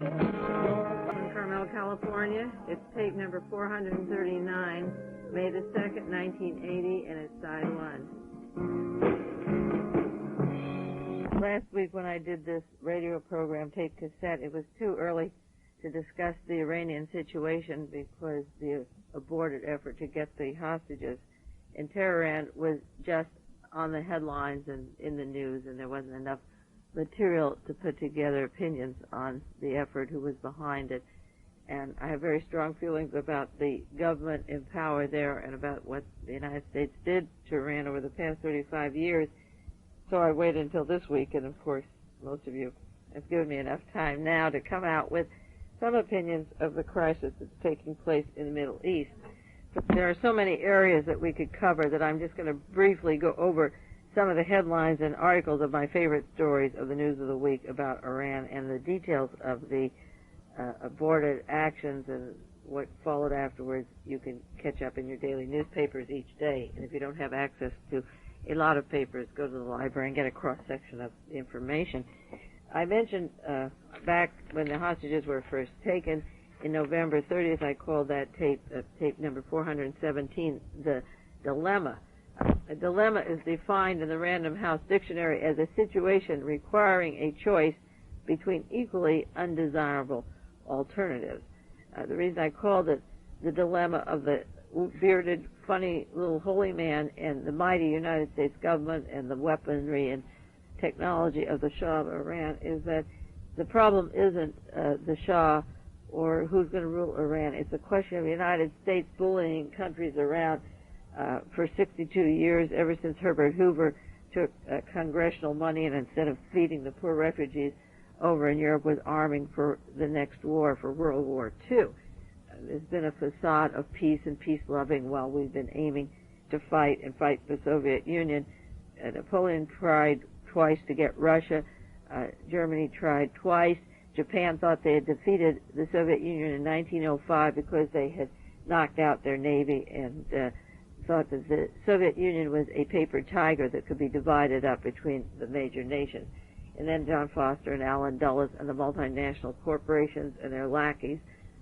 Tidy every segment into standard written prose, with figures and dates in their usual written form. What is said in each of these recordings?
In Carmel, California, it's tape number 439, May the 2nd, 1980, and it's side 1. Last week when I did this radio program, tape cassette, it was too early to discuss the Iranian situation because the aborted effort to get the hostages in Tehran was just on the headlines and in the news, and there wasn't enough material to put together opinions on the effort, who was behind it. And I have very strong feelings about the government in power there and about what the United States did to Iran over the past 35 years. So I waited until this week, and of course most of you have given me enough time now to come out with some opinions of the crisis that's taking place in the Middle East. But there are so many areas that we could cover that I'm just going to briefly go over some of the headlines and articles of my favorite stories of the news of the week about Iran, and the details of the aborted actions and what followed afterwards. You can catch up in your daily newspapers each day. And if you don't have access to a lot of papers, go to the library and get a cross-section of the information. I mentioned back when the hostages were first taken, in November 30th, I called that tape number 417, the dilemma. A dilemma is defined in the Random House Dictionary as a situation requiring a choice between equally undesirable alternatives. The reason I called it the dilemma of the bearded, funny little holy man and the mighty United States government and the weaponry and technology of the Shah of Iran is that the problem isn't the Shah or who's going to rule Iran. It's a question of the United States bullying countries around for 62 years, ever since Herbert Hoover took congressional money and instead of feeding the poor refugees over in Europe was arming for the next war, for World War II. There's been a facade of peace and peace-loving while we've been aiming to fight the Soviet Union. Napoleon tried twice to get Russia. Germany tried twice. Japan thought they had defeated the Soviet Union in 1905 because they had knocked out their navy and thought that the Soviet Union was a paper tiger that could be divided up between the major nations. And then John Foster and Allen Dulles and the multinational corporations and their lackeys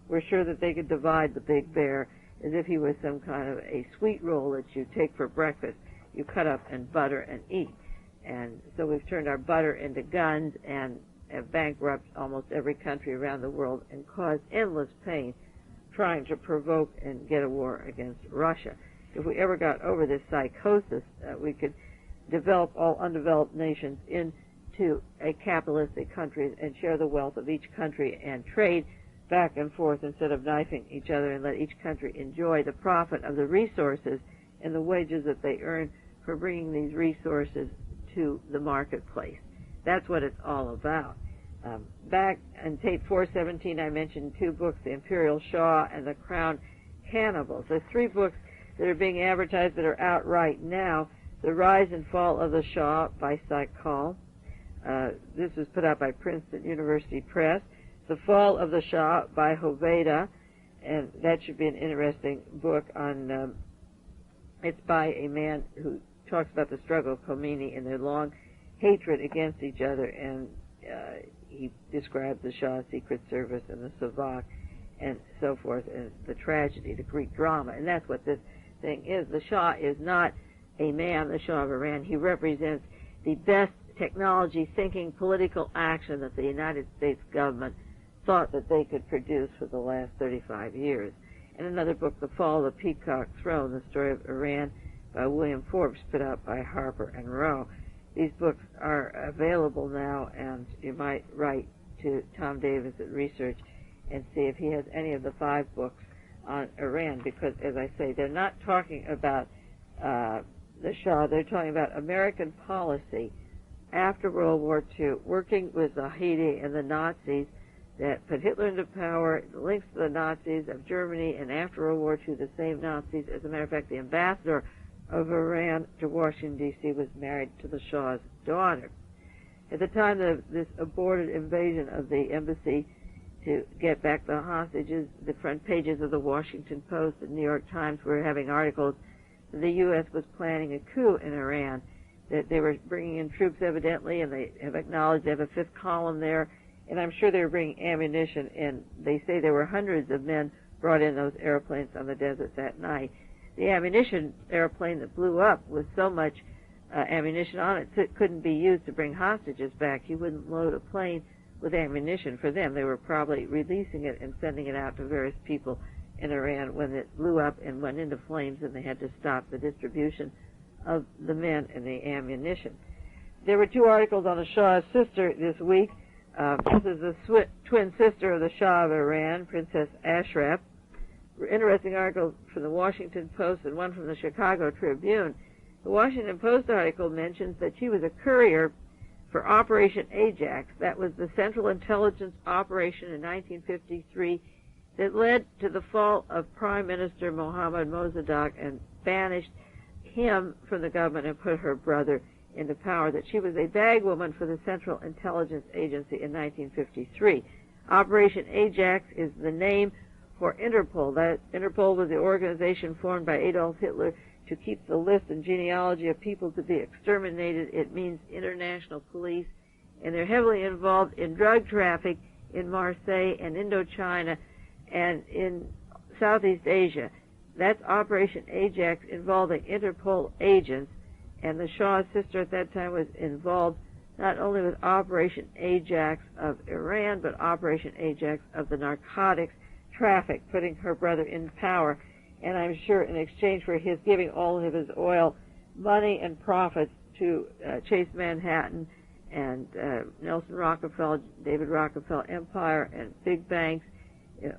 were sure that they could divide the big bear as if he was some kind of a sweet roll that you take for breakfast. You cut up and butter and eat. And so we've turned our butter into guns and have bankrupted almost every country around the world and caused endless pain trying to provoke and get a war against Russia. If we ever got over this psychosis, we could develop all undeveloped nations into a capitalistic countries and share the wealth of each country and trade back and forth instead of knifing each other, and let each country enjoy the profit of the resources and the wages that they earn for bringing these resources to the marketplace. That's what it's all about. Back in tape 417, I mentioned two books, The Imperial Shah and The Crown Cannibals. There's three books that are being advertised that are out right now. The Rise and Fall of the Shah by Saikal. This was put out by Princeton University Press. The Fall of the Shah by Hoveyda, and that should be an interesting book on, it's by a man who talks about the struggle of Khomeini and their long hatred against each other, and he describes the Shah's Secret Service and the Savak and so forth, and the tragedy, the Greek drama, and that's what this thing is. The Shah is not a man, the Shah of Iran. He represents the best technology, thinking, political action that the United States government thought that they could produce for the last 35 years. And another book, The Fall of the Peacock Throne, The Story of Iran, by William Forbes, put out by Harper and Row. These books are available now, and you might write to Tom Davis at Research and see if he has any of the 5 books on Iran, because, as I say, they're not talking about the Shah. They're talking about American policy after World War II, working with the Haiti and the Nazis that put Hitler into power, the links to the Nazis of Germany, and after World War II, the same Nazis. As a matter of fact, the ambassador of Iran to Washington, D.C. was married to the Shah's daughter. At the time of this aborted invasion of the embassy to get back the hostages, the front pages of the Washington Post and New York Times were having articles that the U.S. was planning a coup in Iran, that they were bringing in troops evidently, and they have acknowledged they have a 5th column there, and I'm sure they were bringing ammunition, and they say there were hundreds of men brought in those airplanes on the desert that night. The ammunition airplane that blew up with so much ammunition on it, it couldn't be used to bring hostages back. You wouldn't load a plane with ammunition for them. They were probably releasing it and sending it out to various people in Iran when it blew up and went into flames, and they had to stop the distribution of the men and the ammunition. There were two articles on the Shah's sister this week. This is the twin sister of the Shah of Iran, Princess Ashraf. Interesting articles from the Washington Post and one from the Chicago Tribune. The Washington Post article mentions that she was a courier for Operation Ajax. That was the Central Intelligence Operation in 1953 that led to the fall of Prime Minister Mohammad Mossadegh and banished him from the government and put her brother into power. That she was a bagwoman for the Central Intelligence Agency in 1953. Operation Ajax is the name for Interpol. That Interpol was the organization formed by Adolf Hitler to keep the list and genealogy of people to be exterminated. It means international police, and they're heavily involved in drug traffic in Marseille and Indochina and in Southeast Asia. That's Operation Ajax, involving Interpol agents, and the Shah's sister at that time was involved not only with Operation Ajax of Iran, but Operation Ajax of the narcotics traffic, putting her brother in power. And I'm sure in exchange for his giving all of his oil money and profits to Chase Manhattan and Nelson Rockefeller, David Rockefeller Empire, and big banks,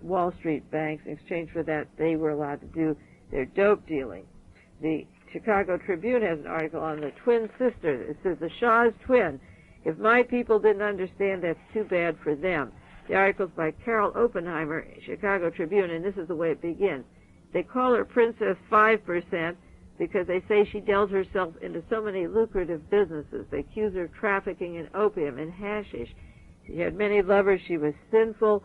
Wall Street banks, in exchange for that, they were allowed to do their dope dealing. The Chicago Tribune has an article on the twin sister. It says, the Shah's twin. If my people didn't understand, that's too bad for them. The article's by Carol Oppenheimer, Chicago Tribune, and this is the way it begins. They call her Princess 5% because they say she dealt herself into so many lucrative businesses. They accuse her of trafficking in opium and hashish. She had many lovers. She was sinful.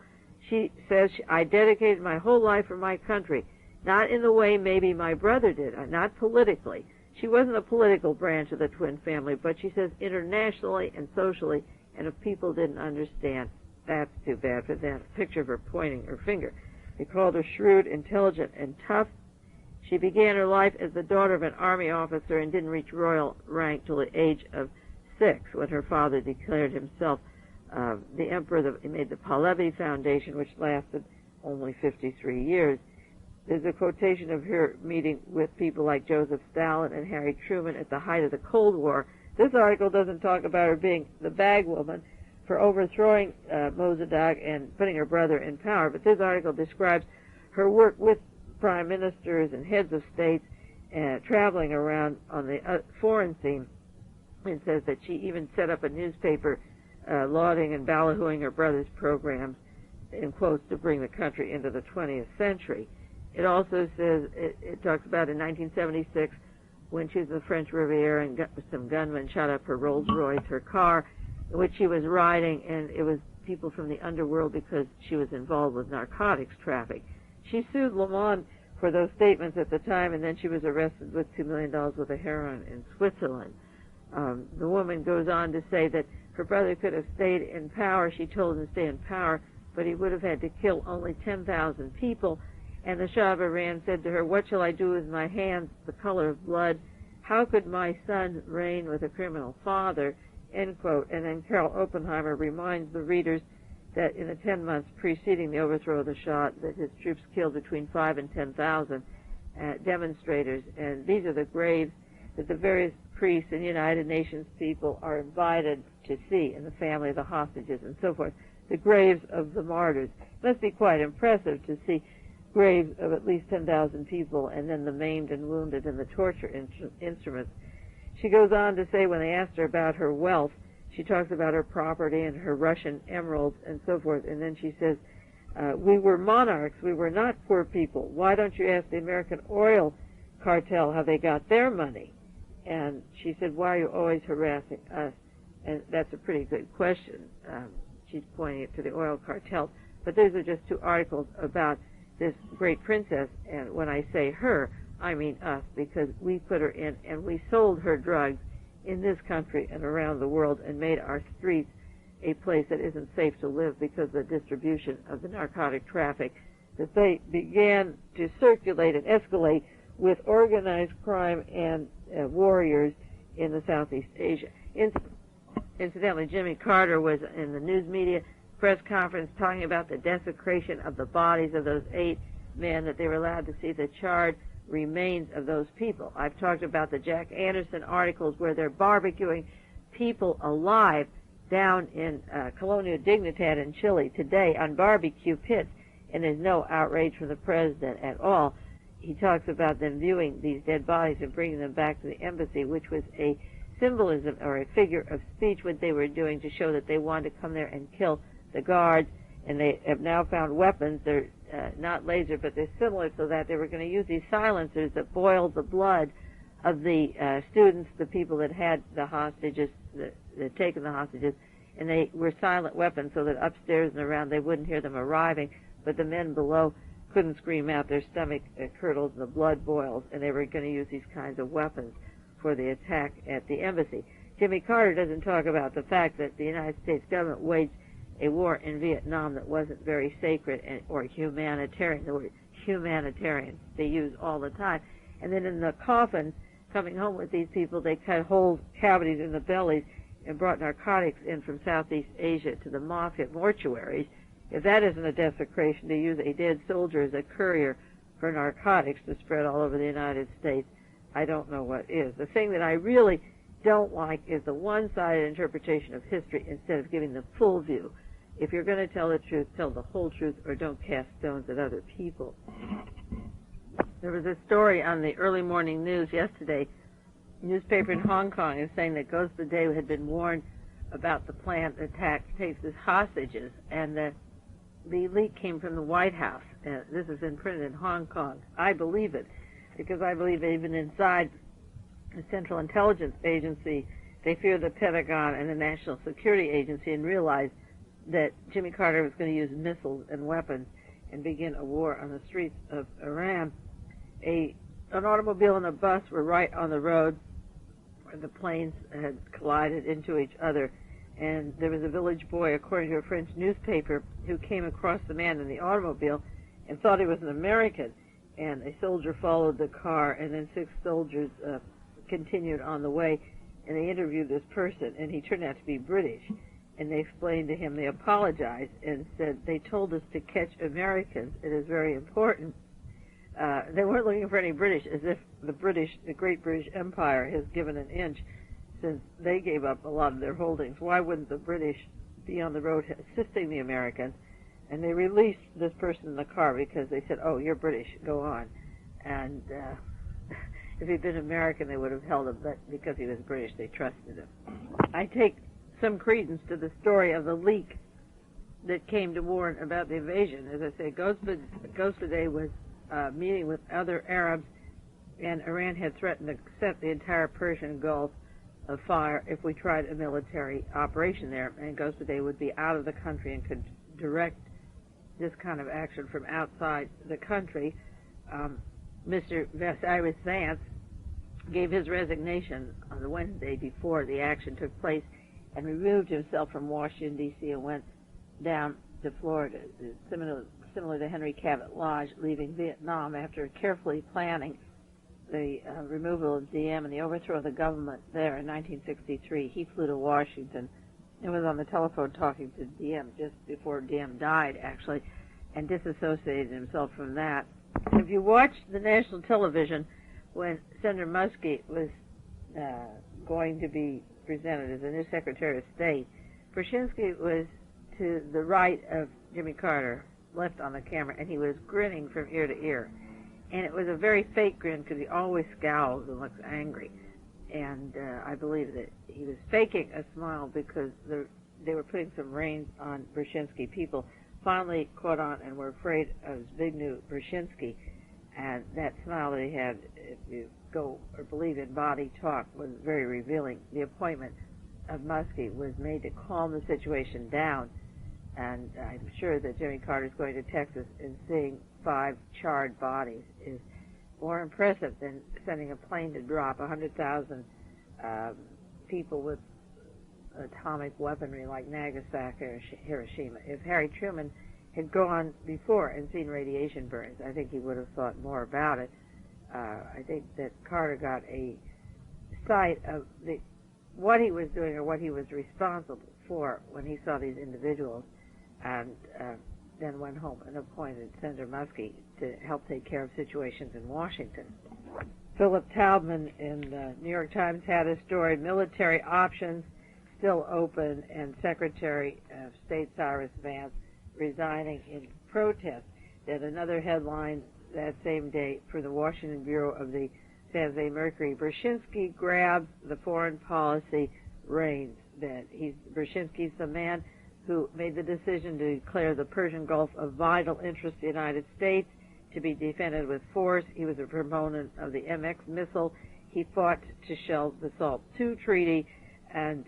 She says, I dedicated my whole life for my country, not in the way maybe my brother did, not politically. She wasn't a political branch of the twin family, but she says internationally and socially, and if people didn't understand, that's too bad for them. A picture of her pointing her finger. They called her shrewd, intelligent, and tough. She began her life as the daughter of an army officer and didn't reach royal rank till the age of 6, when her father declared himself the emperor. He made the Pahlavi Foundation, which lasted only 53 years. There's a quotation of her meeting with people like Joseph Stalin and Harry Truman at the height of the Cold War. This article doesn't talk about her being the bagwoman for overthrowing Mossadegh and putting her brother in power, but this article describes her work with prime ministers and heads of states traveling around on the foreign scene. It says that she even set up a newspaper lauding and ballyhooing her brother's programs, in quotes, to bring the country into the 20th century. It also says, it talks about in 1976, when she was in the French Riviera and some gunmen shot up her Rolls Royce, her car, in which she was riding, and it was people from the underworld because she was involved with narcotics traffic. She sued Le Monde for those statements at the time, and then she was arrested with $2 million worth of heroin in Switzerland. The woman goes on to say that her brother could have stayed in power. She told him to stay in power, but he would have had to kill only 10,000 people. And the Shah of Iran said to her, what shall I do with my hands, the color of blood? How could my son reign with a criminal father? End quote. And then Carol Oppenheimer reminds the readers that in the 10 months preceding the overthrow of the Shah, that his troops killed between 5,000 and 10,000 demonstrators. And these are the graves that the various priests and United Nations people are invited to see, and the family of the hostages and so forth. The graves of the martyrs. It must be quite impressive to see graves of at least 10,000 people, and then the maimed and wounded and the torture instruments. She goes on to say, when they asked her about her wealth, she talks about her property and her Russian emeralds and so forth, and then she says, we were monarchs, we were not poor people. Why don't you ask the American oil cartel how they got their money? And she said, why are you always harassing us? And that's a pretty good question. She's pointing it to the oil cartels. But those are just two articles about this great princess, and when I say her, I mean us, because we put her in and we sold her drugs in this country and around the world and made our streets a place that isn't safe to live because of the distribution of the narcotic traffic, that they began to circulate and escalate with organized crime and warriors in the Southeast Asia. Incidentally, Jimmy Carter was in the news media press conference talking about the desecration of the bodies of those 8 men, that they were allowed to see the charred remains of those people. I've talked about the Jack Anderson articles where they're barbecuing people alive down in Colonia Dignidad in Chile today on barbecue pits, and there's no outrage from the president at all. He talks about them viewing these dead bodies and bringing them back to the embassy, which was a symbolism or a figure of speech what they were doing to show that they wanted to come there and kill the guards, and they have now found weapons. They're not laser, but they're similar, so that they were going to use these silencers that boiled the blood of the students, the people that had the hostages, that had taken the hostages, and they were silent weapons so that upstairs and around they wouldn't hear them arriving, but the men below couldn't scream out. Their stomach curdles and the blood boils, and they were going to use these kinds of weapons for the attack at the embassy. Jimmy Carter doesn't talk about the fact that the United States government waged a war in Vietnam that wasn't very sacred or humanitarian. The word humanitarian they use all the time. And then in the coffins, coming home with these people, they cut holes, cavities in the bellies, and brought narcotics in from Southeast Asia to the mafia mortuaries. If that isn't a desecration, to use a dead soldier as a courier for narcotics to spread all over the United States, I don't know what is. The thing that I really don't like is the one-sided interpretation of history instead of giving the full view. If you're going to tell the truth, tell the whole truth, or don't cast stones at other people. There was a story on the early morning news yesterday. A newspaper in Hong Kong is saying that Ghost of the Day had been warned about the planned attack to take the hostages, and the leak came from the White House. This has been printed in Hong Kong. I believe it, because I believe even inside the Central Intelligence Agency, they fear the Pentagon and the National Security Agency and realize that Jimmy Carter was going to use missiles and weapons and begin a war on the streets of Iran. An automobile and a bus were right on the road where the planes had collided into each other, and there was a village boy, according to a French newspaper, who came across the man in the automobile and thought he was an American, and a soldier followed the car, and then 6 soldiers continued on the way, and they interviewed this person, and he turned out to be British. And they explained to him, they apologized and said, they told us to catch Americans. It is very important. They weren't looking for any British, as if the Great British Empire has given an inch since they gave up a lot of their holdings. Why wouldn't the British be on the road assisting the Americans? And they released this person in the car because they said, oh, you're British, go on. And if he'd been American, they would have held him, but because he was British, they trusted him. I take some credence to the story of the leak that came to warn about the invasion. As I say, Ghost today was meeting with other Arabs, and Iran had threatened to set the entire Persian Gulf afire if we tried a military operation there, and Ghost today would be out of the country and could direct this kind of action from outside the country. Mr. Cyrus Vance gave his resignation on the Wednesday before the action took place and removed himself from Washington, D.C., and went down to Florida, similar to Henry Cabot Lodge, leaving Vietnam after carefully planning the removal of Diem and the overthrow of the government there in 1963. He flew to Washington and was on the telephone talking to Diem just before Diem died, actually, and disassociated himself from that. If you watched the national television when Senator Muskie was going to be presented as a new Secretary of State, Brzezinski was to the right of Jimmy Carter, left on the camera, and he was grinning from ear to ear. And it was a very fake grin because he always scowls and looks angry. And I believe that he was faking a smile because they were putting some reins on Brzezinski. People finally caught on and were afraid of Zbigniew Brzezinski. And that smile that he had, if you go or believe in body talk, was very revealing. The appointment of Muskie was made to calm the situation down. And I'm sure that Jimmy Carter's going to Texas and seeing 5 charred bodies is more impressive than sending a plane to drop 100,000 people with atomic weaponry like Nagasaki or Hiroshima. If Harry Truman had gone before and seen radiation burns, I think he would have thought more about it. I think that Carter got a sight of what he was doing or what he was responsible for when he saw these individuals, and then went home and appointed Senator Muskie to help take care of situations in Washington. Philip Taubman in the New York Times had a story, military options still open, and Secretary of State Cyrus Vance resigning in protest. Then another headline that same day for the Washington Bureau of the San Jose Mercury, Brzezinski grabs the foreign policy reins. Brzezinski's the man who made the decision to declare the Persian Gulf of vital interest to the United States, to be defended with force. He was a proponent of the MX missile. He fought to shelve the SALT II treaty, and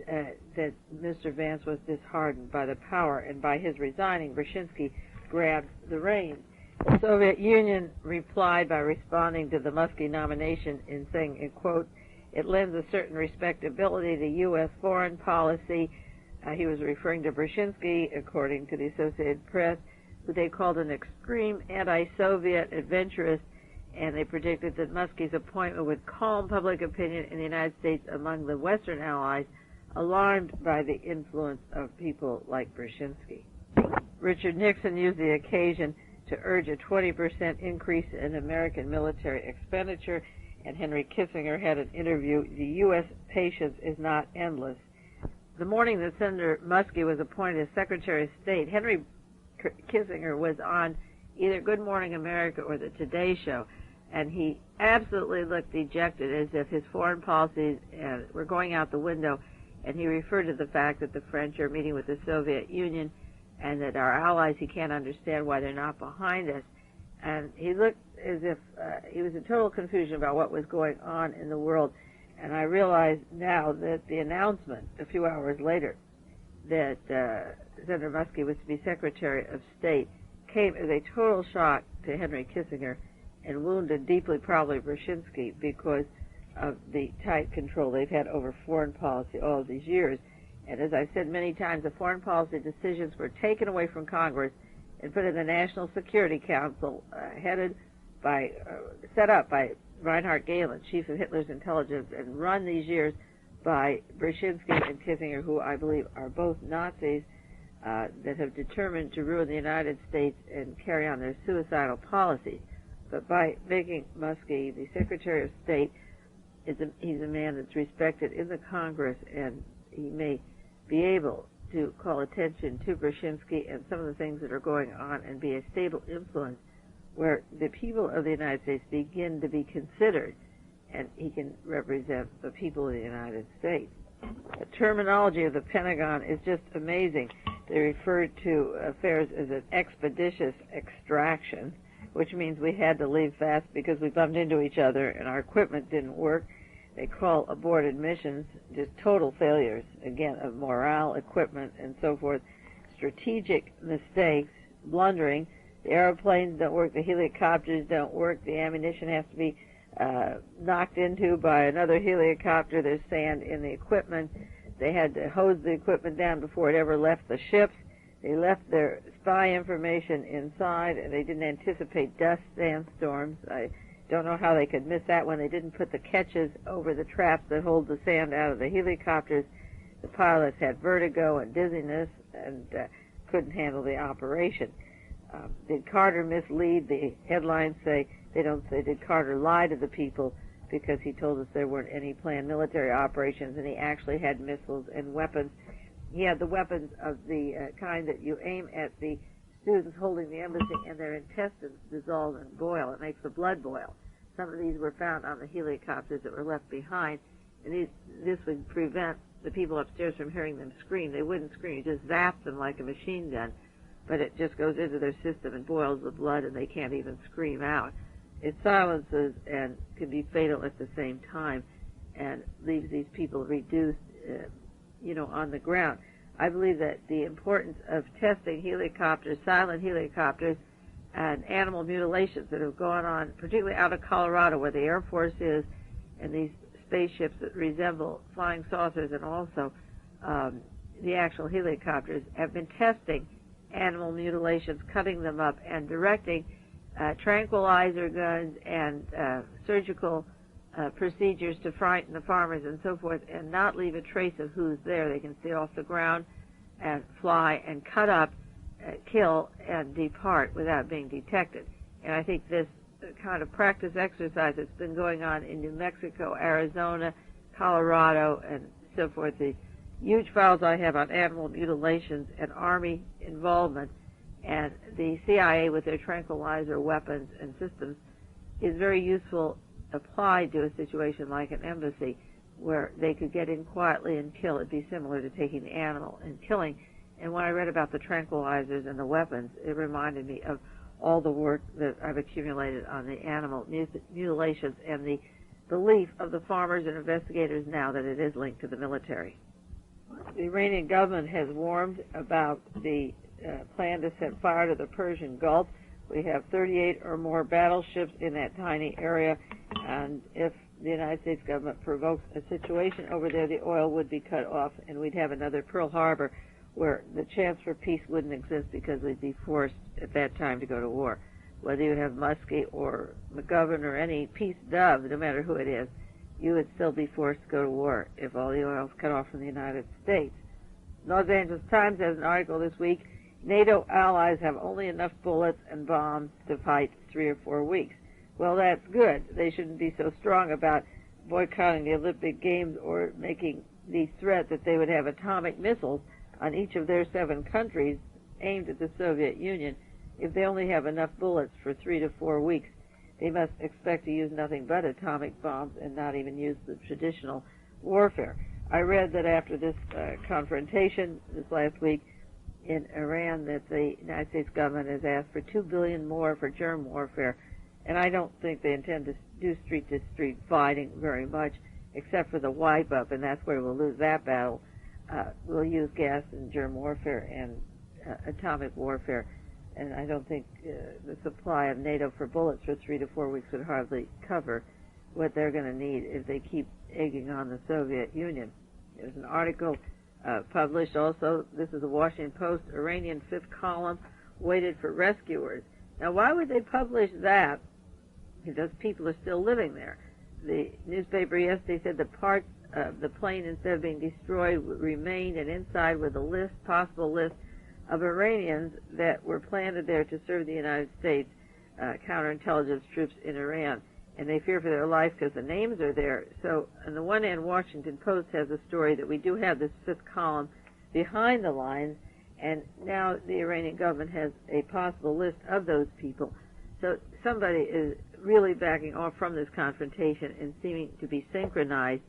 that Mr. Vance was disheartened by the power, and by his resigning, Brzezinski grabbed the reins. The Soviet Union replied by responding to the Muskie nomination in saying, in quote, "It lends a certain respectability to U.S. foreign policy." He was referring to Brzezinski, according to the Associated Press, who they called an extreme anti-Soviet adventurist, and they predicted that Muskie's appointment would calm public opinion in the United States among the Western allies, alarmed by the influence of people like Brzezinski. Richard Nixon used the occasion to urge a 20% increase in American military expenditure, and Henry Kissinger had an interview, "The U.S. patience is not endless." The morning that Senator Muskie was appointed as Secretary of State, Henry Kissinger was on either Good Morning America or the Today Show, and he absolutely looked dejected, as if his foreign policies were going out the window, and he referred to the fact that the French are meeting with the Soviet Union and that our allies, he can't understand why they're not behind us. And he looked as if he was in total confusion about what was going on in the world. And I realize now that the announcement a few hours later that Senator Muskie was to be Secretary of State came as a total shock to Henry Kissinger and wounded deeply probably Brzezinski because of the tight control they've had over foreign policy all of these years. And as I've said many times, the foreign policy decisions were taken away from Congress and put in the National Security Council, set up by Reinhard Gehlen, chief of Hitler's intelligence, and run these years by Brzezinski and Kissinger, who I believe are both Nazis that have determined to ruin the United States and carry on their suicidal policies. But by making Muskie the Secretary of State, he's a man that's respected in the Congress, and he may be able to call attention to Brzezinski and some of the things that are going on and be a stable influence where the people of the United States begin to be considered, and he can represent the people of the United States. The terminology of the Pentagon is just amazing. They refer to affairs as an expeditious extraction, which means we had to leave fast because we bumped into each other and our equipment didn't work. They call aborted missions just total failures, again, of morale, equipment, and so forth. Strategic mistakes, blundering. The airplanes don't work, the helicopters don't work, the ammunition has to be knocked into by another helicopter. There's sand in the equipment. They had to hose the equipment down before it ever left the ships. They left their spy information inside, and they didn't anticipate dust sandstorms. I don't know how they could miss that when they didn't put the catches over the traps that hold the sand out of the helicopters. The pilots had vertigo and dizziness and couldn't handle the operation. Did Carter mislead? The headlines say, they don't say, did Carter lie to the people because he told us there weren't any planned military operations, and he actually had missiles and weapons. He had the weapons of the kind that you aim at the students holding the embassy and their intestines dissolve and boil. It makes the blood boil. Some of these were found on the helicopters that were left behind, and this would prevent the people upstairs from hearing them scream. They wouldn't scream. You just zap them like a machine gun, but it just goes into their system and boils the blood, and they can't even scream out. It silences and can be fatal at the same time and leaves these people reduced, on the ground. I believe that the importance of testing helicopters, silent helicopters, and animal mutilations that have gone on, particularly out of Colorado where the Air Force is, and these spaceships that resemble flying saucers, and also the actual helicopters, have been testing animal mutilations, cutting them up, and directing tranquilizer guns and surgical procedures to frighten the farmers and so forth, and not leave a trace of who's there. They can stay off the ground and fly and cut up, kill, and depart without being detected. And I think this kind of practice exercise that's been going on in New Mexico, Arizona, Colorado, and so forth, the huge files I have on animal mutilations and Army involvement, and the CIA with their tranquilizer weapons and systems is very useful applied to a situation like an embassy where they could get in quietly and kill. It'd be similar to taking the animal and killing. And when I read about the tranquilizers and the weapons, it reminded me of all the work that I've accumulated on the animal mutilations and the belief of the farmers and investigators now that it is linked to the military. The Iranian government has warned about the plan to set fire to the Persian Gulf. We have 38 or more battleships in that tiny area, and if the United States government provokes a situation over there, the oil would be cut off, and we'd have another Pearl Harbor where the chance for peace wouldn't exist because we'd be forced at that time to go to war. Whether you have Muskie or McGovern or any peace dove, no matter who it is, you would still be forced to go to war if all the oil is cut off from the United States. Los Angeles Times has an article this week, NATO allies have only enough bullets and bombs to fight 3 or 4 weeks. Well, that's good. They shouldn't be so strong about boycotting the Olympic Games or making the threat that they would have atomic missiles on each of their 7 countries aimed at the Soviet Union. If they only have enough bullets for 3 to 4 weeks, they must expect to use nothing but atomic bombs and not even use the traditional warfare. I read that after this confrontation this last week in Iran that the United States government has asked for $2 billion more for germ warfare, and I don't think they intend to do street-to-street fighting very much, except for the wipe-up, and that's where we'll lose that battle. We'll use gas and germ warfare and atomic warfare, and I don't think the supply of NATO for bullets for 3 to 4 weeks would hardly cover what they're going to need if they keep egging on the Soviet Union. There's an article published also, this is the Washington Post, Iranian fifth column waited for rescuers. Now, why would they publish that? Because people are still living there. The newspaper yesterday said the parts of the plane, instead of being destroyed, remained, and inside was a possible list of Iranians that were planted there to serve the United States counterintelligence troops in Iran. And they fear for their life because the names are there. So on the one hand, Washington Post has a story that we do have this fifth column behind the lines, and now the Iranian government has a possible list of those people. So somebody is really backing off from this confrontation and seeming to be synchronized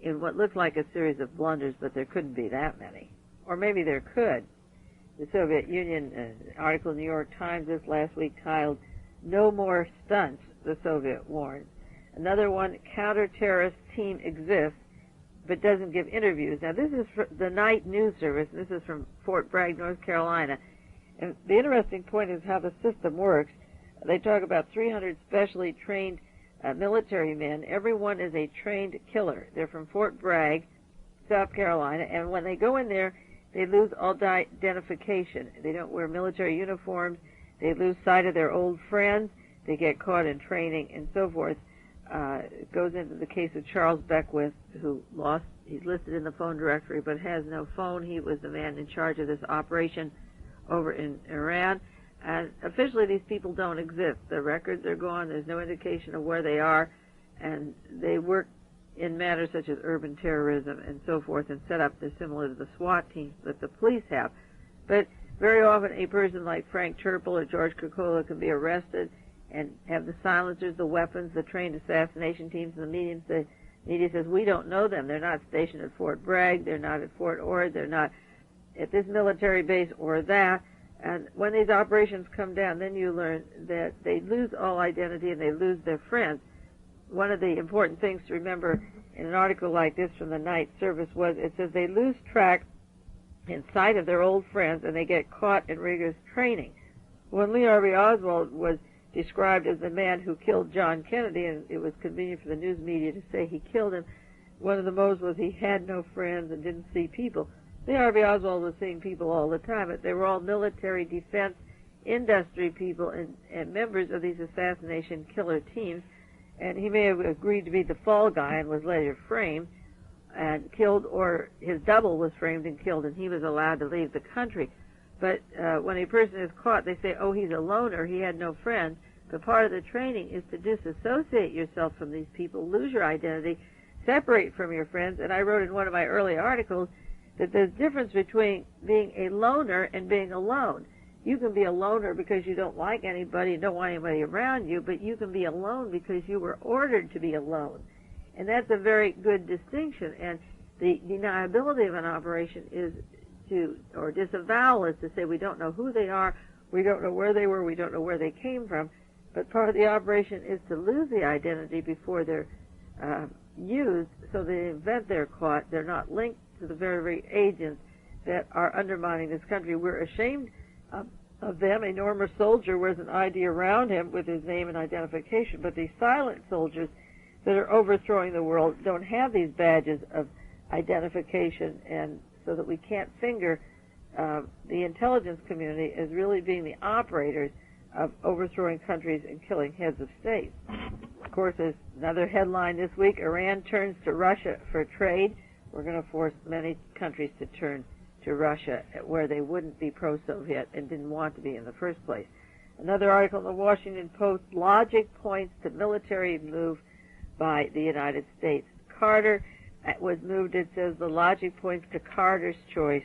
in what looks like a series of blunders, but there couldn't be that many. Or maybe there could. The Soviet Union, an article in the New York Times this last week titled, "No More Stunts," the Soviet warns. Another one, counter-terrorist team exists but doesn't give interviews. Now, this is the Night News Service. This is from Fort Bragg, North Carolina. And the interesting point is how the system works. They talk about 300 specially trained military men. Everyone is a trained killer. They're from Fort Bragg, South Carolina, and when they go in there, they lose all identification. They don't wear military uniforms. They lose sight of their old friends. They get caught in training and so forth. It goes into the case of Charles Beckwith, he's listed in the phone directory but has no phone. He was the man in charge of this operation over in Iran. And officially these people don't exist. Their records are gone. There's no indication of where they are. And they work in matters such as urban terrorism and so forth and set up they're similar to the SWAT teams that the police have. But very often a person like Frank Turple or George Kokola can be arrested and have the silencers, the weapons, the trained assassination teams, and the media says, we don't know them. They're not stationed at Fort Bragg. They're not at Fort Ord. They're not at this military base or that. And when these operations come down, then you learn that they lose all identity and they lose their friends. One of the important things to remember in an article like this from the Night Service was it says they lose track in sight of their old friends and they get caught in rigorous training. When Lee Harvey Oswald was described as the man who killed John Kennedy, and it was convenient for the news media to say he killed him, one of the motives was he had no friends and didn't see people. Lee Harvey Oswald was seeing people all the time, but they were all military defense industry people and members of these assassination killer teams, and he may have agreed to be the fall guy and was later framed and killed, or his double was framed and killed, and he was allowed to leave the country. But when a person is caught, they say, oh, he's a loner, he had no friends. But part of the training is to disassociate yourself from these people, lose your identity, separate from your friends. And I wrote in one of my early articles that there's a difference between being a loner and being alone. You can be a loner because you don't like anybody and don't want anybody around you, but you can be alone because you were ordered to be alone. And that's a very good distinction. And the deniability of an operation is to, or disavowal is to say we don't know who they are, we don't know where they were, we don't know where they came from. But part of the operation is to lose the identity before they're used, so the event they're caught, they're not linked to the very, very agents that are undermining this country. We're ashamed of them. A normal soldier wears an ID around him with his name and identification, but these silent soldiers that are overthrowing the world don't have these badges of identification, and so that we can't finger the intelligence community as really being the operators of overthrowing countries and killing heads of state. Of course, there's another headline this week: Iran turns to Russia for trade. We're going to force many countries to turn to Russia, where they wouldn't be pro-Soviet and didn't want to be in the first place. Another article in the Washington Post: logic points to military move by the United States. Carter was moved, it says, the logic points to Carter's choice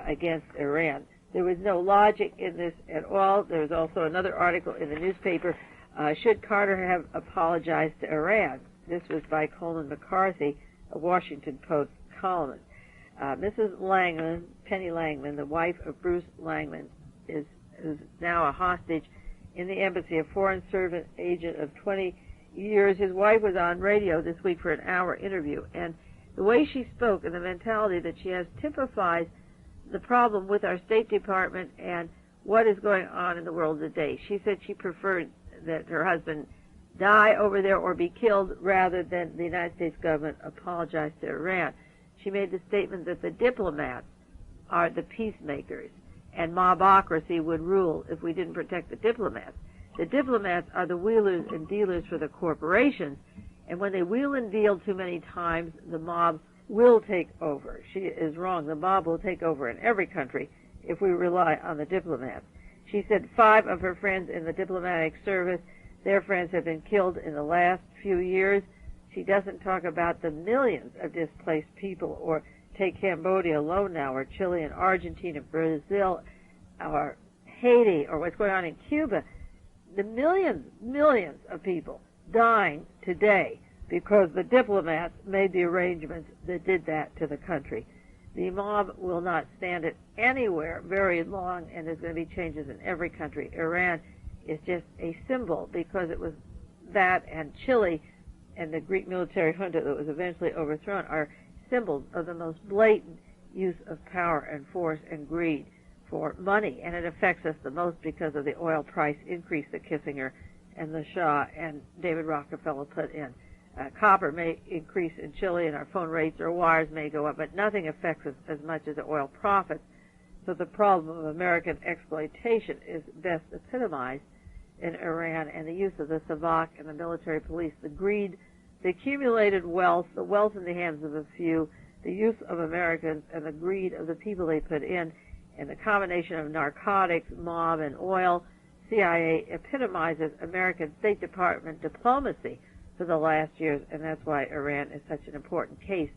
against Iran. There was no logic in this at all. There was also another article in the newspaper, should Carter have apologized to Iran? This was by Coleman McCarthy, a Washington Post columnist. Mrs. Langman, Penny Langman, the wife of Bruce Langman, is now a hostage in the embassy, a foreign servant agent of 20 years. His wife was on radio this week for an hour interview, and the way she spoke and the mentality that she has typifies the problem with our State Department and what is going on in the world today. She said she preferred that her husband die over there or be killed rather than the United States government apologize to Iran. She made the statement that the diplomats are the peacemakers and mobocracy would rule if we didn't protect the diplomats. The diplomats are the wheelers and dealers for the corporations, and when they wheel and deal too many times, the mob will take over. She is wrong. The mob will take over in every country if we rely on the diplomats. She said 5 of her friends in the diplomatic service, their friends have been killed in the last few years. She doesn't talk about the millions of displaced people, or take Cambodia alone now, or Chile and Argentina, Brazil, or Haiti, or what's going on in Cuba. The millions of people dying today because the diplomats made the arrangements that did that to the country. The mob will not stand it anywhere very long, and there's going to be changes in every country. Iran is just a symbol, because it was that, and Chile and the Greek military junta that was eventually overthrown are symbols of the most blatant use of power and force and greed for money, and it affects us the most because of the oil price increase that Kissinger and the Shah and David Rockefeller put in. Copper may increase in Chile, and our phone rates or wires may go up, but nothing affects us as much as the oil profits. So the problem of American exploitation is best epitomized in Iran, and the use of the Savak and the military police, the greed, the accumulated wealth, the wealth in the hands of a few, the use of Americans, and the greed of the people they put in, and the combination of narcotics, mob, and oil. CIA epitomizes American State Department diplomacy for the last years, and that's why Iran is such an important case.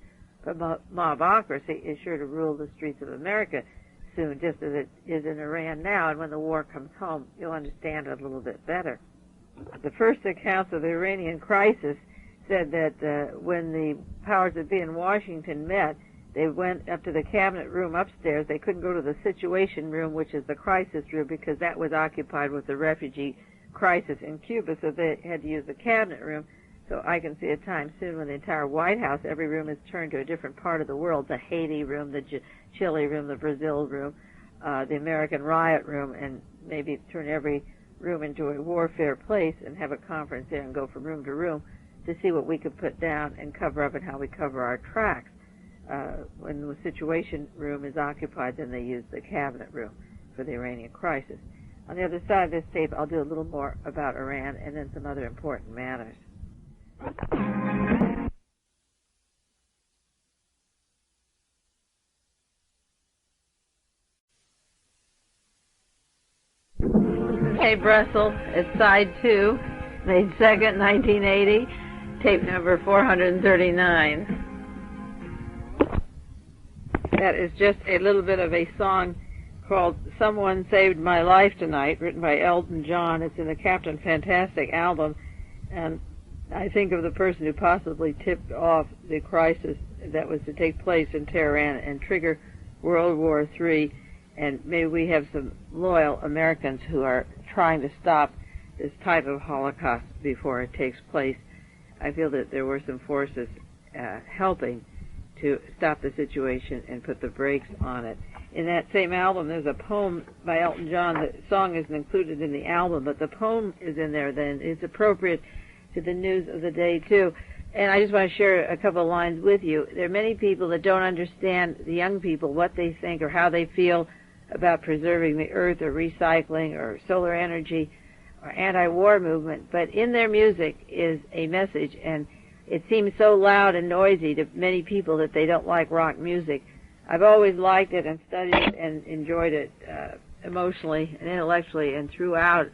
But mobocracy is sure to rule the streets of America soon, just as it is in Iran now, and when the war comes home, you'll understand it a little bit better. The first accounts of the Iranian crisis said that when the powers that be in Washington met, they went up to the cabinet room upstairs. They couldn't go to the situation room, which is the crisis room, because that was occupied with the refugee crisis in Cuba, so they had to use the cabinet room. So I can see a time soon when the entire White House, every room is turned to a different part of the world, the Haiti room, the Chile room, the Brazil room, the American riot room, and maybe turn every room into a warfare place and have a conference there and go from room to room to see what we could put down and cover up and how we cover our tracks. When the Situation Room is occupied, then they use the Cabinet Room for the Iranian crisis. On the other side of this tape, I'll do a little more about Iran and then some other important matters. Mae Brussell, it's side 2, May 2nd, 1980, tape number 439. That is just a little bit of a song called Someone Saved My Life Tonight, written by Elton John. It's in the Captain Fantastic album, and I think of the person who possibly tipped off the crisis that was to take place in Tehran and trigger World War III, and maybe we have some loyal Americans who are trying to stop this type of Holocaust before it takes place. I feel that there were some forces helping to stop the situation and put the brakes on it. In that same album, there's a poem by Elton John. The song isn't included in the album, but the poem is in there then. It's appropriate to the news of the day, too. And I just want to share a couple of lines with you. There are many people that don't understand, the young people, what they think or how they feel about preserving the earth or recycling or solar energy or anti-war movement, but in their music is a message, and it seems so loud and noisy to many people that they don't like rock music. I've always liked it and studied it and enjoyed it emotionally and intellectually, and throughout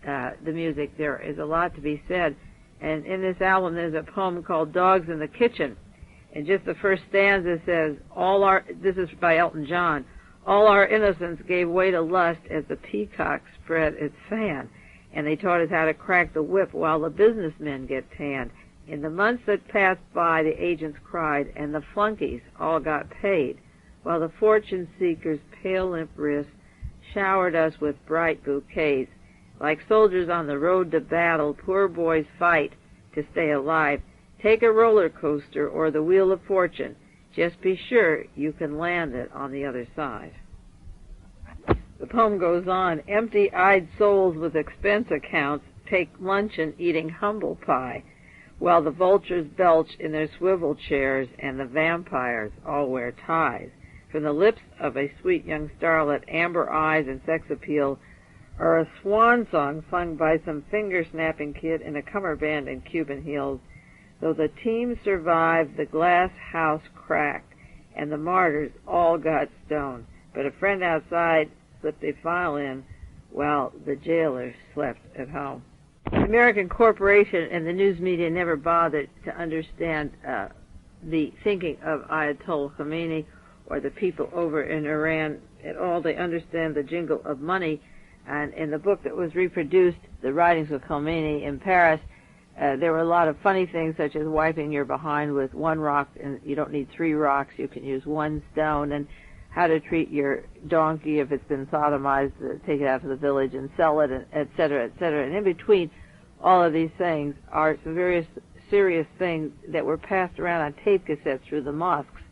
the music there is a lot to be said. And in this album there's a poem called Dogs in the Kitchen, and just the first stanza says, this is by Elton John, all our innocence gave way to lust as the peacock spread its fan, and they taught us how to crack the whip while the businessmen get tanned. In the months that passed by, the agents cried, and the flunkies all got paid, while the fortune-seekers' pale limp wrists showered us with bright bouquets. Like soldiers on the road to battle, poor boys fight to stay alive. Take a roller coaster or the wheel of fortune. Just be sure you can land it on the other side. The poem goes on. Empty-eyed souls with expense accounts take luncheon eating humble pie, while the vultures belch in their swivel chairs and the vampires all wear ties. From the lips of a sweet young starlet, amber eyes and sex appeal are a swan song sung by some finger-snapping kid in a cummerbund and Cuban heels. Though the team survived, the glass house cracked, and the martyrs all got stoned. But a friend outside slipped a file in while the jailers slept at home. The American corporation and the news media never bothered to understand the thinking of Ayatollah Khomeini or the people over in Iran at all. They understand the jingle of money. And in the book that was reproduced, The Writings of Khomeini in Paris, there were a lot of funny things, such as wiping your behind with one rock, and you don't need 3 rocks, you can use 1 stone, and how to treat your donkey if it's been sodomized, take it out to the village and sell it, et cetera, et cetera. And in between all of these things are some various serious things that were passed around on tape cassettes through the mosques.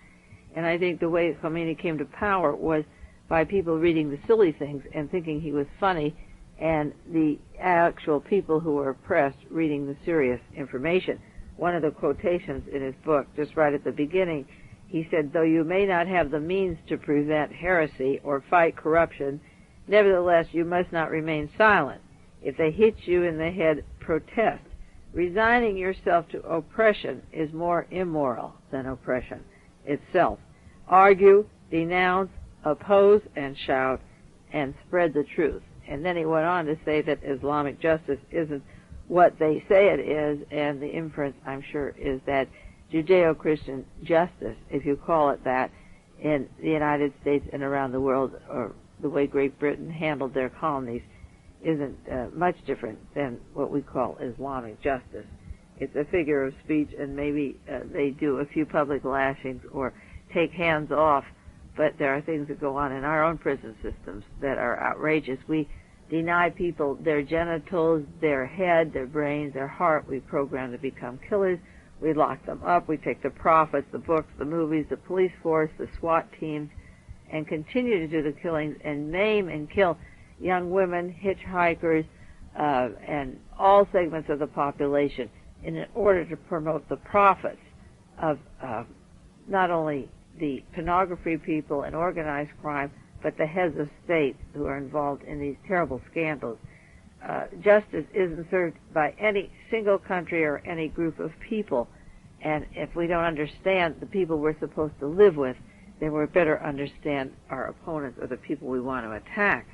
And I think the way Khomeini came to power was by people reading the silly things and thinking he was funny, and the actual people who were oppressed reading the serious information. One of the quotations in his book, just right at the beginning, he said, though you may not have the means to prevent heresy or fight corruption, nevertheless you must not remain silent. If they hit you in the head, protest. Resigning yourself to oppression is more immoral than oppression itself. Argue, denounce, oppose and shout, and spread the truth. And then he went on to say that Islamic justice isn't what they say it is, and the inference, I'm sure, is that Judeo-Christian justice, if you call it that, in the United States and around the world, or the way Great Britain handled their colonies, isn't much different than what we call Islamic justice. It's a figure of speech, and maybe they do a few public lashings or take hands off, but there are things that go on in our own prison systems that are outrageous. We deny people their genitals, their head, their brains, their heart. We program to become killers. We lock them up. We take the profits, the books, the movies, the police force, the SWAT teams, and continue to do the killings and maim and kill young women, hitchhikers, and all segments of the population. in order to promote the profits of not only the pornography people and organized crime, but the heads of state who are involved in these terrible scandals. Justice isn't served by any single country or any group of people, and if we don't understand the people we're supposed to live with, then we better understand our opponents or the people we want to attack.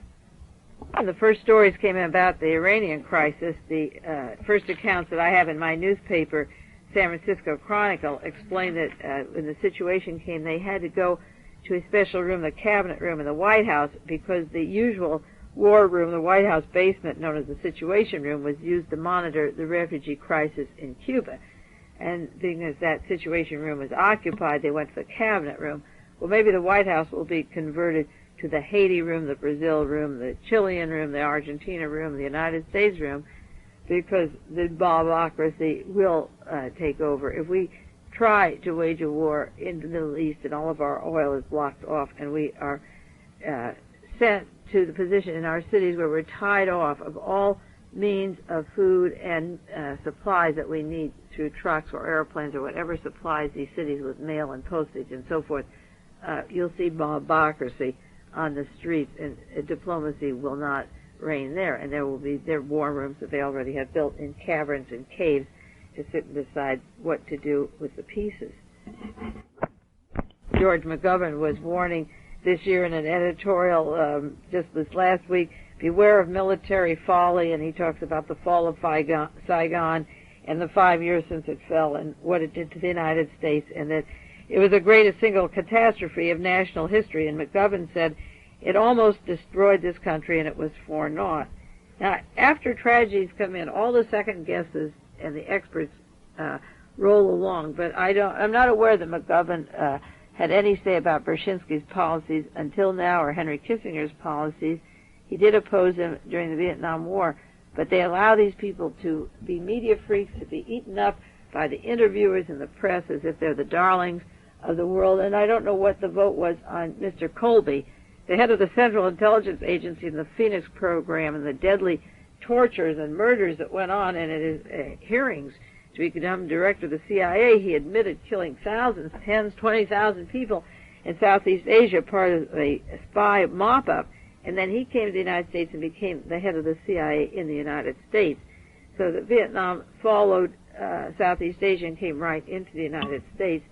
When the first stories came about the Iranian crisis, the first accounts that I have in my newspaper, San Francisco Chronicle, explained that when the situation came, they had to go to a special room, the cabinet room in the White House, because the usual war room, the White House basement, known as the Situation Room, was used to monitor the refugee crisis in Cuba. And being as that Situation Room was occupied, they went to the cabinet room. Well, maybe the White House will be converted to the Haiti room, the Brazil room, the Chilean room, the Argentina room, the United States room, because the mobocracy will take over. If we try to wage a war in the Middle East and all of our oil is blocked off and we are sent to the position in our cities where we're tied off of all means of food and supplies that we need through trucks or airplanes or whatever supplies these cities with mail and postage and so forth, you'll see mobocracy on the streets, and diplomacy will not reign there, and there will be their war rooms that they already have built in caverns and caves to sit and decide what to do with the pieces. George McGovern was warning this year in an editorial just this last week, beware of military folly, and he talks about the fall of Saigon and the 5 years since it fell and what it did to the United States, and that it was the greatest single catastrophe of national history. And McGovern said it almost destroyed this country, and it was for naught. Now, after tragedies come in, all the second guesses and the experts roll along, but I'm not aware that McGovern had any say about Brzezinski's policies until now, or Henry Kissinger's policies. He did oppose them during the Vietnam War, but they allow these people to be media freaks, to be eaten up by the interviewers and the press as if they're the darlings of the world. And I don't know what the vote was on Mr. Colby, the head of the Central Intelligence Agency and the Phoenix program, and the deadly tortures and murders that went on. And at his hearings to become director of the CIA, he admitted killing thousands, tens, 20,000 people in Southeast Asia, part of a spy mop-up. And then he came to the United States and became the head of the CIA in the United States. So that Vietnam followed Southeast Asia and came right into the United States.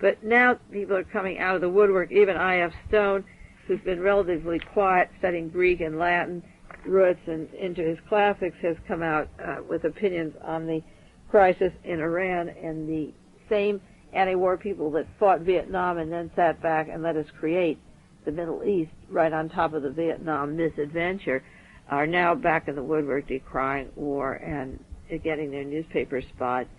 But now people are coming out of the woodwork. Even I.F. Stone, who's been relatively quiet, studying Greek and Latin roots and into his classics, has come out with opinions on the crisis in Iran, and the same anti-war people that fought Vietnam and then sat back and let us create the Middle East right on top of the Vietnam misadventure are now back in the woodwork decrying war and getting their newspaper spots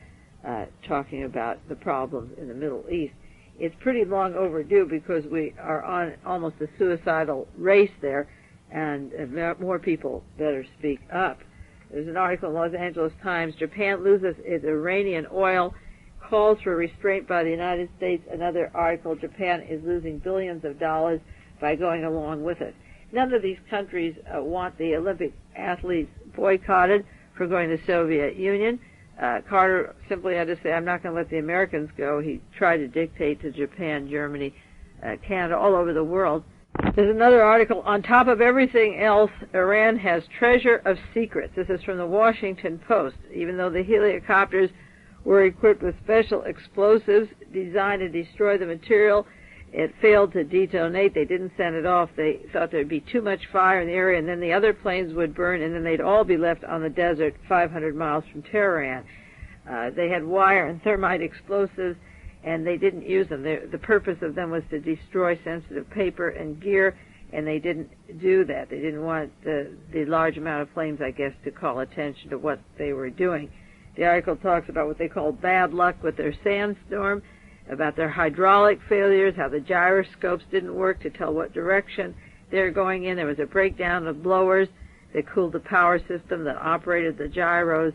talking about the problems in the Middle East. It's pretty long overdue because we are on almost a suicidal race there, and more people better speak up. There's an article in the Los Angeles Times, Japan loses its Iranian oil, calls for restraint by the United States. Another article, Japan is losing billions of dollars by going along with it. None of these countries want the Olympic athletes boycotted for going to the Soviet Union. Carter simply had to say, I'm not going to let the Americans go. He tried to dictate to Japan, Germany, Canada, all over the world. There's another article, on top of everything else, Iran has treasure of secrets. This is from the Washington Post. Even though the helicopters were equipped with special explosives designed to destroy the material, it failed to detonate. They didn't send it off. They thought there'd be too much fire in the area, and then the other planes would burn, and then they'd all be left on the desert 500 miles from Tehran. They had wire and thermite explosives, and they didn't use them. The purpose of them was to destroy sensitive paper and gear, and they didn't do that. They didn't want the large amount of flames, I guess, to call attention to what they were doing. The article talks about what they call bad luck with their sandstorm, about their hydraulic failures, how the gyroscopes didn't work to tell what direction they're going in. There was a breakdown of blowers that cooled the power system that operated the gyros.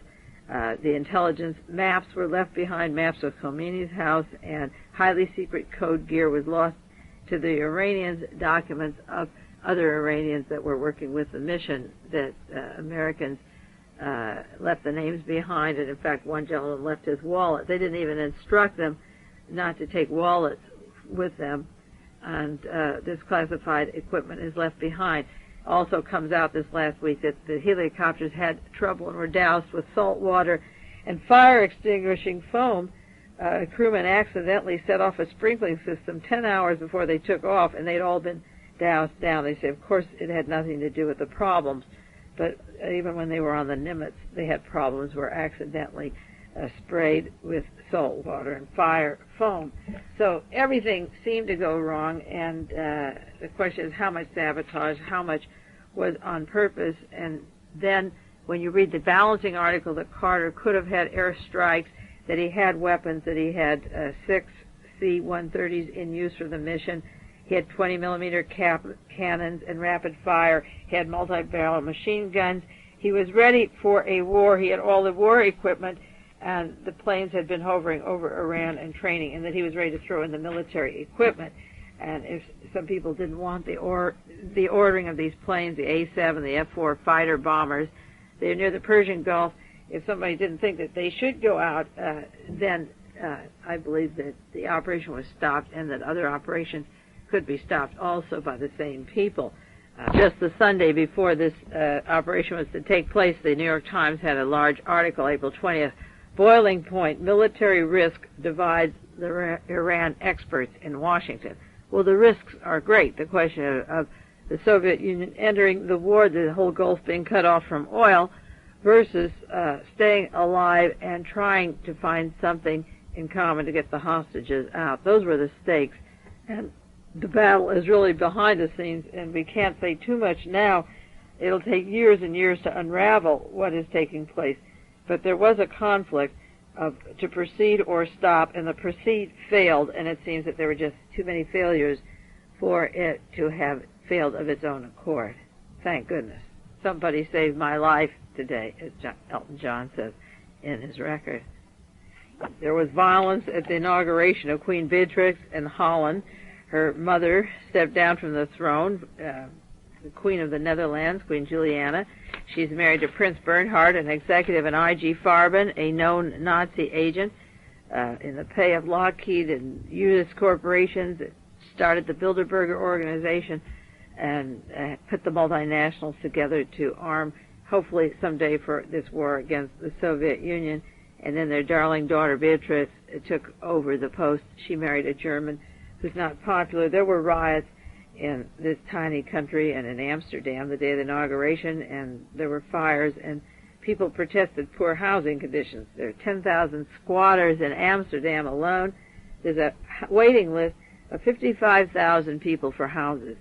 The intelligence maps were left behind, maps of Khomeini's house, and highly secret code gear was lost to the Iranians, documents of other Iranians that were working with the mission that Americans left the names behind, and in fact one gentleman left his wallet. They didn't even instruct them not to take wallets with them, and this classified equipment is left behind. Also comes out this last week that the helicopters had trouble and were doused with salt water and fire extinguishing foam. A crewman accidentally set off a sprinkling system 10 hours before they took off, and they'd all been doused down. They say, of course, it had nothing to do with the problems, but even when they were on the Nimitz, they had problems, were accidentally sprayed with salt water and fire foam. So everything seemed to go wrong, and the question is how much sabotage, how much was on purpose. And then when you read the balancing article that Carter could have had airstrikes, that he had weapons, that he had 6 C-130s in use for the mission, he had 20-millimeter cannons and rapid fire, he had multi-barrel machine guns, he was ready for a war, he had all the war equipment, and the planes had been hovering over Iran and training, and that he was ready to throw in the military equipment. And if some people didn't want the ordering of these planes, the A-7, the F-4 fighter bombers, they're near the Persian Gulf. If somebody didn't think that they should go out, then I believe that the operation was stopped, and that other operations could be stopped also by the same people. Just the Sunday before this operation was to take place, the New York Times had a large article, April 20th, Boiling Point, Military Risk Divides the Iran Experts in Washington. Well, the risks are great. The question of the Soviet Union entering the war, the whole Gulf being cut off from oil, versus staying alive and trying to find something in common to get the hostages out. Those were the stakes. And the battle is really behind the scenes, and we can't say too much now. It'll take years and years to unravel what is taking place. But there was a conflict to proceed or stop, and the proceed failed, and it seems that there were just too many failures for it to have failed of its own accord. Thank goodness. Somebody saved my life today, as Elton John says in his record. There was violence at the inauguration of Queen Beatrix in Holland. Her mother stepped down from the throne, the Queen of the Netherlands, Queen Juliana. She's married to Prince Bernhard, an executive in IG Farben, a known Nazi agent in the pay of Lockheed and U.S. corporations that started the Bilderberger organization and put the multinationals together to arm, hopefully someday, for this war against the Soviet Union. And then their darling daughter, Beatrice, took over the post. She married a German who's not popular. There were riots in this tiny country and in Amsterdam the day of the inauguration, and there were fires, and people protested poor housing conditions. There are 10,000 squatters in Amsterdam alone. There's a waiting list of 55,000 people for houses.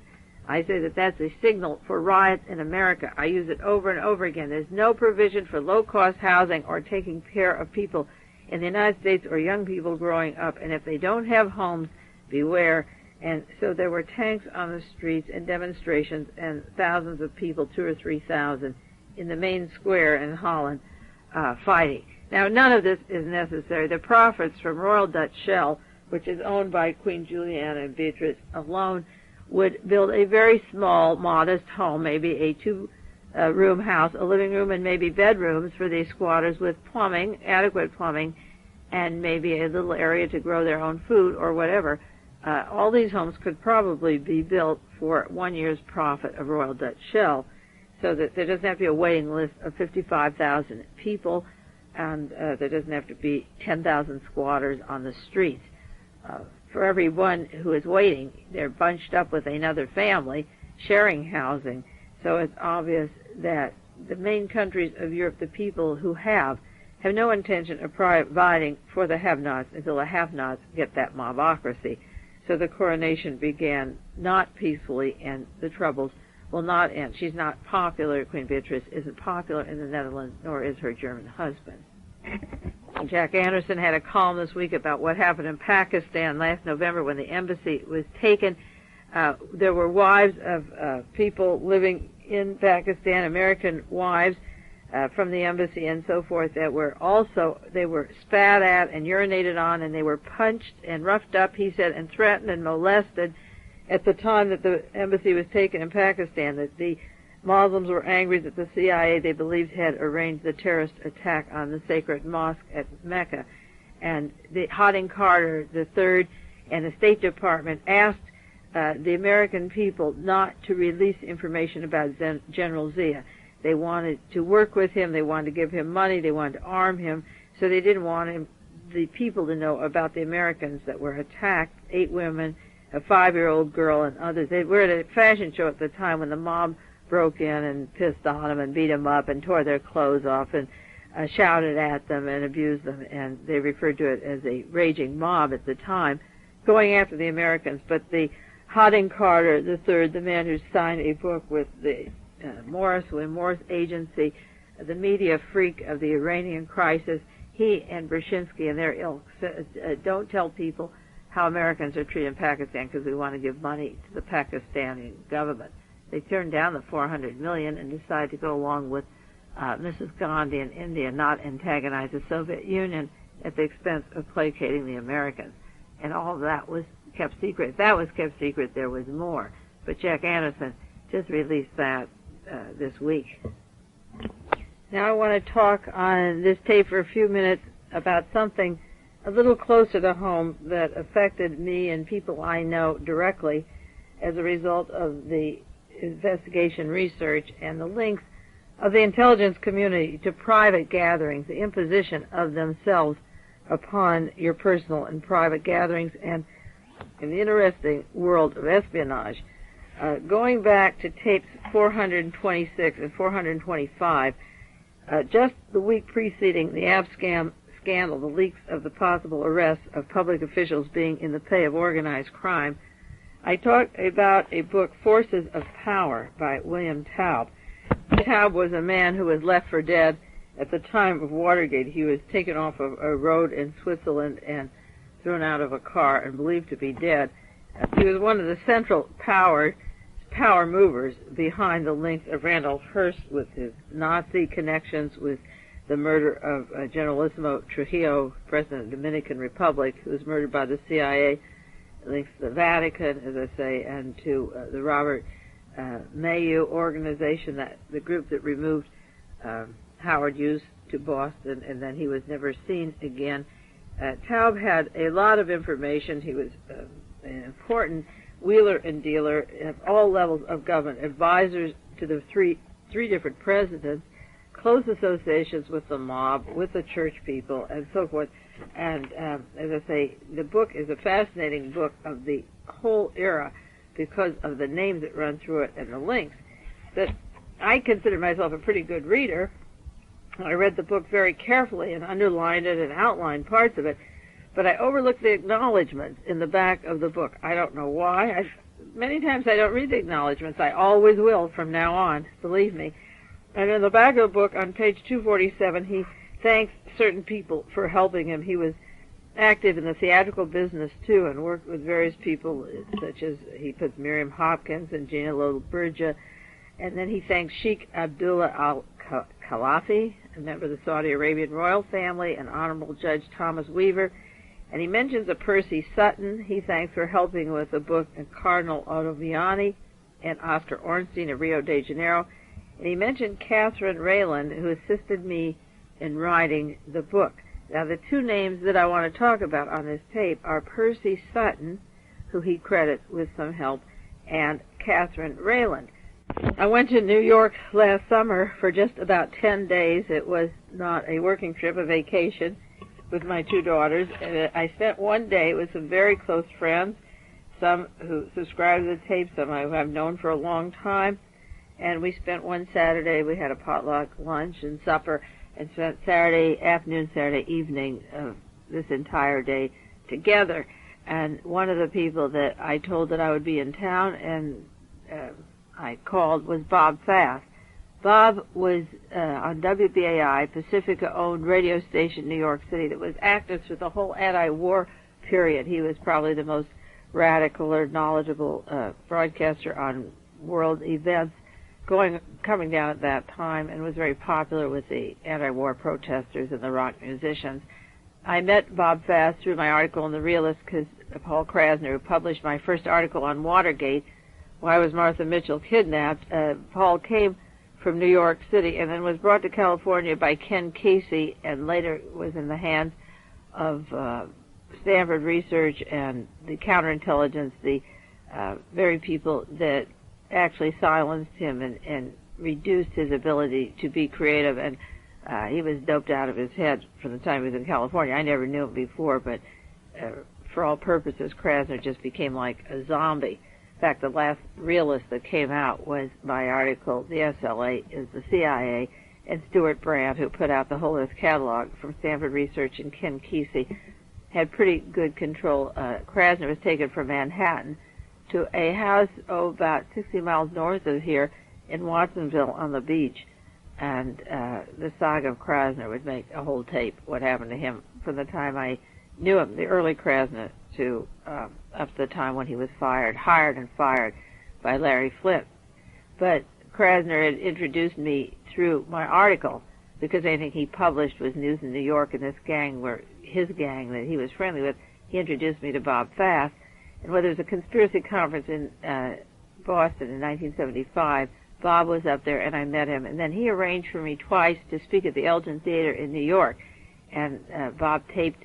I say that that's a signal for riots in America. I use it over and over again. There's no provision for low-cost housing or taking care of people in the United States or young people growing up, and if they don't have homes, beware. And so there were tanks on the streets and demonstrations and thousands of people, 2,000 or 3,000, in the main square in Holland fighting. Now, none of this is necessary. The profits from Royal Dutch Shell, which is owned by Queen Juliana and Beatrice alone, would build a very small, modest home, maybe a two-room house, a living room and maybe bedrooms for these squatters with plumbing, adequate plumbing, and maybe a little area to grow their own food or whatever. All these homes could probably be built for 1 year's profit of Royal Dutch Shell, so that there doesn't have to be a waiting list of 55,000 people, and there doesn't have to be 10,000 squatters on the streets. For every one who is waiting, they're bunched up with another family, sharing housing. So it's obvious that the main countries of Europe, the people who have no intention of providing for the have-nots until the have-nots get that mobocracy. So the coronation began not peacefully, and the troubles will not end. She's not popular. Queen Beatrice isn't popular in the Netherlands, nor is her German husband. Jack Anderson had a column this week about what happened in Pakistan last November when the embassy was taken. There were wives of people living in Pakistan, American wives from the embassy and so forth, that were also, they were spat at and urinated on, and they were punched and roughed up, he said, and threatened and molested at the time that the embassy was taken in Pakistan. That the Muslims were angry that the CIA, they believed, had arranged the terrorist attack on the sacred mosque at Mecca. And the Harding Carter III and the State Department asked the American people not to release information about General Zia. They wanted to work with him, they wanted to give him money, they wanted to arm him, so they didn't want the people to know about the Americans that were attacked, 8 women, a 5-year-old girl, and others. They were at a fashion show at the time when the mob broke in and pissed on them and beat them up and tore their clothes off and shouted at them and abused them, and they referred to it as a raging mob at the time, going after the Americans. But the Harding Carter III, the man who signed a book with the Morris Agency, the media freak of the Iranian crisis, he and Brzezinski and their ilk said, don't tell people how Americans are treated in Pakistan because we want to give money to the Pakistani government. They turned down the $400 million and decided to go along with Mrs. Gandhi in India, not antagonize the Soviet Union at the expense of placating the Americans. And all of that was kept secret. If that was kept secret, there was more. But Jack Anderson just released that this week. Now I want to talk on this tape for a few minutes about something a little closer to home that affected me and people I know directly as a result of the investigation research and the links of the intelligence community to private gatherings, the imposition of themselves upon your personal and private gatherings, and in the interesting world of espionage. Going back to tapes 426 and 425, just the week preceding the Abscam scandal, the leaks of the possible arrests of public officials being in the pay of organized crime, I talked about a book, Forces of Power, by William Taub. Taub was a man who was left for dead at the time of Watergate. He was taken off of a road in Switzerland and thrown out of a car and believed to be dead. He was one of the central power movers behind the links of Randolph Hearst with his Nazi connections, with the murder of Generalissimo Trujillo, President of the Dominican Republic, who was murdered by the CIA, links to the Vatican, as I say, and to the Robert Mayu organization, that the group that removed Howard Hughes to Boston, and then he was never seen again. Taub had a lot of information. He was an important wheeler and dealer at all levels of government, advisors to the three different presidents, close associations with the mob, with the church people, and so forth. And as I say, the book is a fascinating book of the whole era because of the names that run through it and the links. That I consider myself a pretty good reader. I read the book very carefully and underlined it and outlined parts of it, but I overlooked the acknowledgments in the back of the book. I don't know why. Many times I don't read the acknowledgments. I always will from now on, believe me. And in the back of the book, on page 247, he thanks certain people for helping him. He was active in the theatrical business, too, and worked with various people, such as he puts Miriam Hopkins and Gina Lollobrigida. And then he thanks Sheikh Abdullah al-Khalafi, a member of the Saudi Arabian royal family, and Honorable Judge Thomas Weaver. And he mentions a Percy Sutton he thanks for helping with the book, and Cardinal Ottaviani and Oscar Ornstein of Rio de Janeiro. And he mentioned Catherine Rayland, who assisted me in writing the book. Now, the two names that I want to talk about on this tape are Percy Sutton, who he credits with some help, and Catherine Rayland. I went to New York last summer for just about 10 days. It was not a working trip, a vacation with my 2 daughters. And I spent one day with some very close friends, some who subscribe to the tape, some I've known for a long time. And we spent one Saturday, we had a potluck lunch and supper, and spent Saturday afternoon, Saturday evening, this entire day together. And one of the people that I told that I would be in town and I called was Bob Fass. Bob was on WBAI, Pacifica-owned radio station in New York City that was active through the whole anti-war period. He was probably the most radical or knowledgeable broadcaster on world events coming down at that time, and was very popular with the anti-war protesters and the rock musicians. I met Bob Fass through my article in The Realist because Paul Krasner, who published my first article on Watergate, why was Martha Mitchell kidnapped, Paul came from New York City and then was brought to California by Ken Casey and later was in the hands of Stanford Research and the counterintelligence, the very people that actually silenced him and reduced his ability to be creative. And he was doped out of his head from the time he was in California. I never knew him before, but for all purposes, Krasner just became like a zombie. In fact, the last realist that came out was my article, The SLA is the CIA, and Stuart Brand, who put out the Whole Earth Catalog from Stanford Research, and Ken Kesey had pretty good control. Krasner was taken from Manhattan to a house, about 60 miles north of here in Watsonville on the beach. And the saga of Krasner would make a whole tape, what happened to him from the time I knew him, the early Krasner, to up to the time when he was hired and fired by Larry Flint. But Krasner had introduced me through my article because anything he published was news in New York, and this gang were his gang that he was friendly with. He introduced me to Bob Fass, and when there was a conspiracy conference in Boston in 1975, Bob was up there, and I met him, and then he arranged for me twice to speak at the Elgin Theater in New York, and Bob taped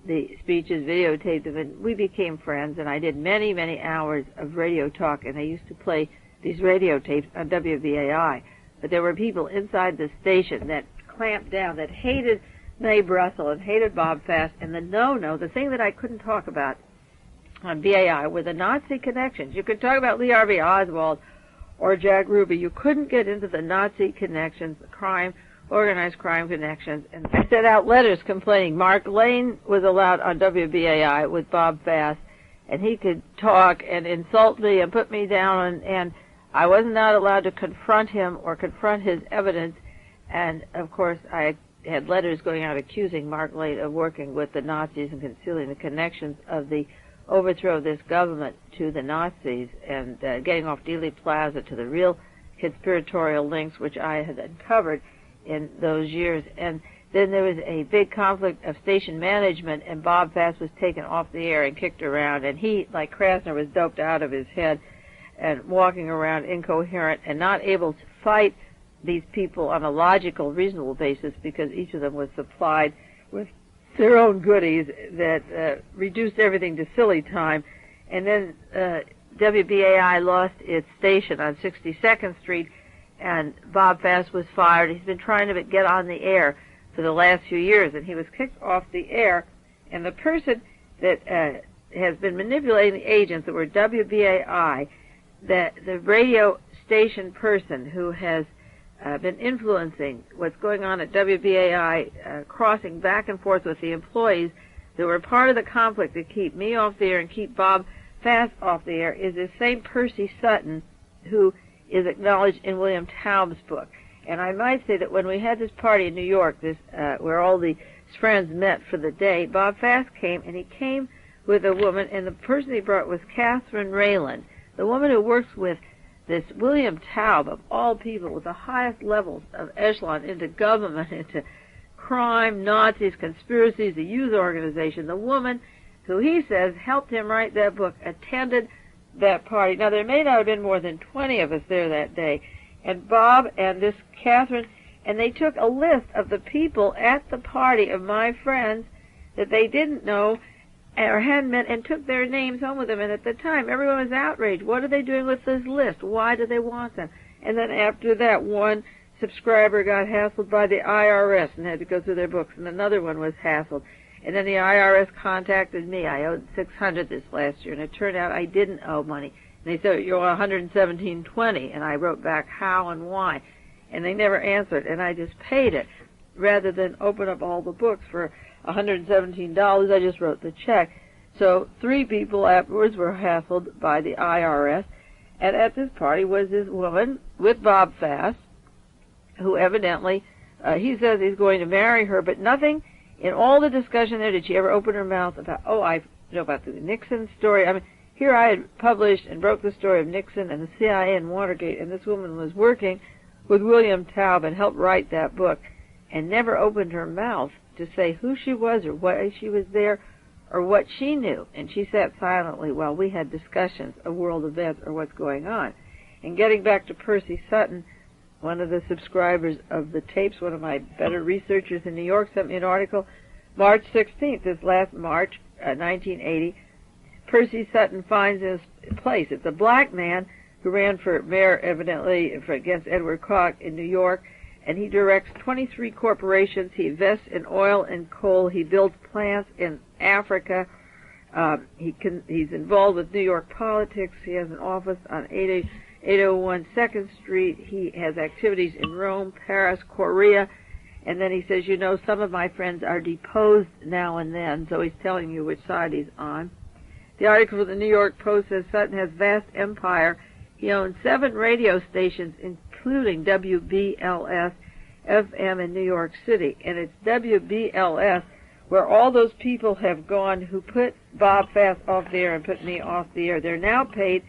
the speeches, videotaped them, and we became friends, and I did many, many hours of radio talk, and I used to play these radio tapes on WBAI. But there were people inside the station that clamped down, that hated Mae Brussell and hated Bob Fass, and the thing that I couldn't talk about on BAI were the Nazi connections. You could talk about Lee Harvey Oswald or Jack Ruby. You couldn't get into the Nazi connections, the crime, organized crime connections. And I sent out letters complaining. Mark Lane was allowed on WBAI with Bob Fass, and he could talk and insult me and put me down, and I was not allowed to confront him or confront his evidence. And, of course, I had letters going out accusing Mark Lane of working with the Nazis and concealing the connections of the overthrow of this government to the Nazis and getting off Dealey Plaza to the real conspiratorial links which I had uncovered in those years. And then there was a big conflict of station management, and Bob Fass was taken off the air and kicked around, and he, like Krasner, was doped out of his head and walking around incoherent and not able to fight these people on a logical, reasonable basis because each of them was supplied with their own goodies that reduced everything to silly time. And then WBAI lost its station on 62nd Street, and Bob Fass was fired. He's been trying to get on the air for the last few years, and he was kicked off the air. And the person that has been manipulating the agents that were WBAI, the radio station person who has been influencing what's going on at WBAI, crossing back and forth with the employees that were part of the conflict to keep me off the air and keep Bob Fass off the air, is this same Percy Sutton who is acknowledged in William Taub's book. And I might say that when we had this party in New York, this where all the friends met for the day, Bob Fass came, and he came with a woman, and the person he brought was Catherine Rayland, the woman who works with this William Taub, of all people, with the highest levels of echelon into government, into crime, Nazis, conspiracies, the youth organization. The woman who he says helped him write that book attended that party. Now, there may not have been more than 20 of us there that day. And Bob and this Catherine, and they took a list of the people at the party of my friends that they didn't know or hadn't met, and took their names home with them. And at the time, everyone was outraged. What are they doing with this list? Why do they want them? And then after that, one subscriber got hassled by the IRS and had to go through their books, and another one was hassled. And then the IRS contacted me. I owed $600 this last year, and it turned out I didn't owe money. And they said, you're $117.20, and I wrote back how and why. And they never answered, and I just paid it. Rather than open up all the books for $117, I just wrote the check. So 3 people afterwards were hassled by the IRS, and at this party was this woman with Bob Fass, who evidently, he says he's going to marry her, but nothing in all the discussion there did she ever open her mouth about, I know about the Nixon story. I mean, here I had published and broke the story of Nixon and the CIA and Watergate, and this woman was working with William Taub and helped write that book, and never opened her mouth to say who she was or why she was there or what she knew, and she sat silently while we had discussions of world events or what's going on. And getting back to Percy Sutton, one of the subscribers of the tapes, one of my better researchers in New York, sent me an article, March 16th, this last March, 1980. Percy Sutton finds his place. It's a black man who ran for mayor, evidently, against Edward Koch in New York, and he directs 23 corporations. He invests in oil and coal. He builds plants in Africa. He's involved with New York politics. He has an office on 801 2nd Street. He has activities in Rome, Paris, Korea. And then he says, you know, some of my friends are deposed now and then, so he's telling you which side he's on. The article from the New York Post says Sutton has vast empire. He owns 7 radio stations, including WBLS FM in New York City. And it's WBLS where all those people have gone who put Bob Fass off the air and put me off the air. They're now paid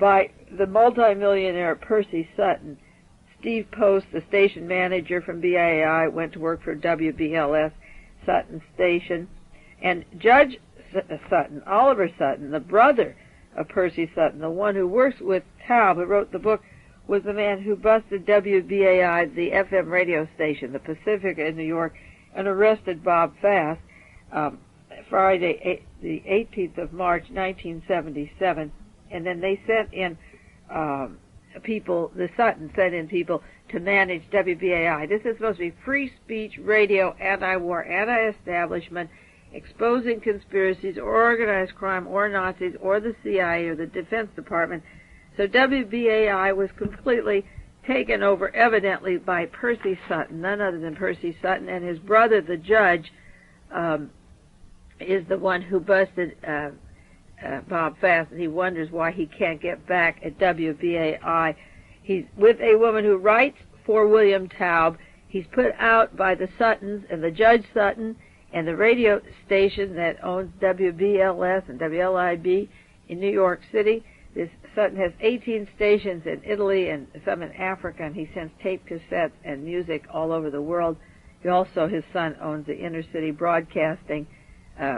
by the multimillionaire Percy Sutton. Steve Post, the station manager from BAI, went to work for WBLS Sutton Station. And Judge Sutton, Oliver Sutton, the brother of Percy Sutton, the one who works with Taub, who wrote the book, was the man who busted WBAI, the FM radio station, the Pacifica in New York, and arrested Bob Fass Friday, the 18th of March, 1977. And then they sent in people, the Sutton sent in people to manage WBAI. This is supposed to be free speech radio, anti-war, anti-establishment, exposing conspiracies or organized crime or Nazis or the CIA or the Defense Department. So WBAI was completely taken over, evidently, by Percy Sutton, none other than Percy Sutton, and his brother, the judge, is the one who busted Bob Fass, and he wonders why he can't get back at WBAI. He's with a woman who writes for William Taub. He's put out by the Suttons and the Judge Sutton and the radio station that owns WBLS and WLIB in New York City. This Sutton has 18 stations in Italy and some in Africa, and he sends tape cassettes and music all over the world. He also, his son, owns the Inner City Broadcasting